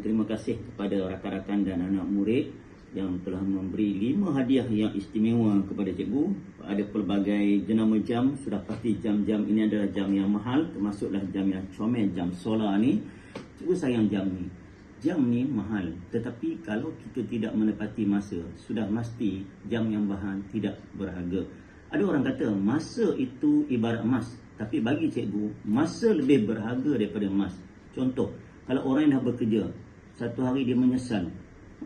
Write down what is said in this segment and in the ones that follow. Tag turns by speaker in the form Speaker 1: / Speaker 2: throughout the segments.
Speaker 1: terima kasih kepada rakan-rakan dan anak murid yang telah memberi 5 hadiah yang istimewa kepada cikgu. Ada pelbagai jenama jam, sudah pasti jam-jam ini adalah jam yang mahal, termasuklah jam yang comel, jam solar ni. Cikgu sayang jam ni. Jam ni mahal, tetapi kalau kita tidak menepati masa, sudah mesti jam yang bahan tidak berharga. Ada orang kata masa itu ibarat emas, tapi bagi cikgu, masa lebih berharga daripada emas. Contoh, kalau orang yang dah bekerja, satu hari dia menyesal,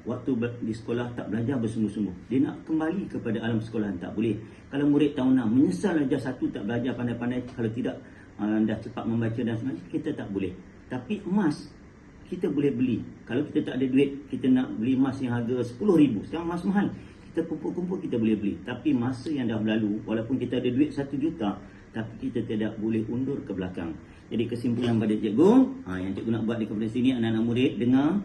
Speaker 1: waktu di sekolah tak belajar bersungguh-sungguh, dia nak kembali kepada alam sekolah, tak boleh. Kalau murid tahun 6 menyesal ajar 1 tak belajar pandai-pandai, kalau tidak dah cepat membaca dan sebagainya, kita tak boleh. Tapi emas kita boleh beli. Kalau kita tak ada duit, kita nak beli emas yang harga 10,000, sekarang emas mahal, kita kumpul-kumpul kita boleh beli. Tapi masa yang dah berlalu, walaupun kita ada duit 1 juta, tapi kita tidak boleh undur ke belakang. Jadi kesimpulan pada cikgu, yang cikgu nak buat di kepada sini, anak-anak murid dengar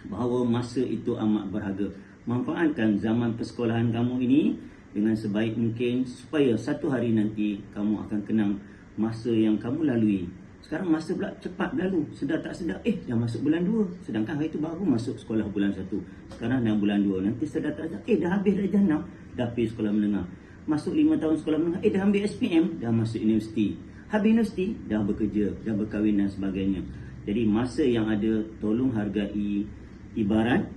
Speaker 1: bahawa masa itu amat berharga. Manfaatkan zaman persekolahan kamu ini dengan sebaik mungkin, supaya satu hari nanti kamu akan kenang masa yang kamu lalui. Sekarang masa pula cepat berlalu, sedar tak sedar, dah masuk bulan 2. Sedangkan hari itu baru masuk sekolah bulan 1. Sekarang dah bulan 2, nanti sedar tak sedar, dah habis darjah 6, dah pergi sekolah menengah. Masuk 5 tahun sekolah menengah, dah ambil SPM, dah masuk universiti. Habis universiti, dah bekerja, dah berkahwin dan sebagainya. Jadi masa yang ada, tolong hargai. Ibarat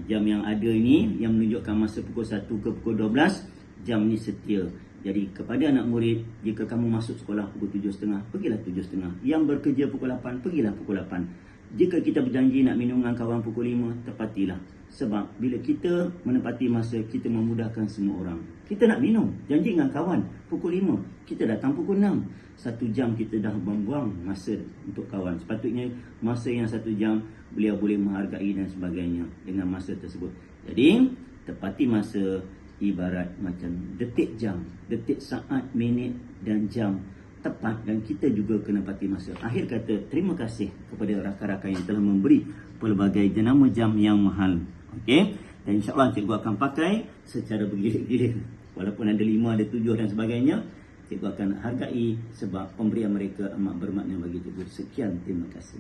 Speaker 1: jam yang ada ini, yang menunjukkan masa pukul 1 ke pukul 12, jam ni setia. Jadi kepada anak murid, jika kamu masuk sekolah pukul 7.30, pergilah 7.30. Yang bekerja pukul 8, pergilah pukul 8. Jika kita berjanji nak minum dengan kawan pukul 5, tepatilah. Sebab bila kita menepati masa, kita memudahkan semua orang. Kita nak minum, janji dengan kawan pukul 5, kita datang pukul 6. 1 jam kita dah membuang masa untuk kawan. Sepatutnya masa yang 1 jam, beliau boleh menghargai dan sebagainya dengan masa tersebut. Jadi tepati masa ibarat macam detik jam, detik saat, minit dan jam tepat, dan kita juga kena pati masa. Akhir kata, terima kasih kepada rakan-rakan yang telah memberi pelbagai jenama jam yang mahal. Okey, dan insyaAllah cikgu akan pakai secara bergilir-gilir. Walaupun ada 5, ada 7 dan sebagainya, cikgu akan hargai sebab pemberian mereka amat bermakna bagi cikgu. Sekian, terima kasih.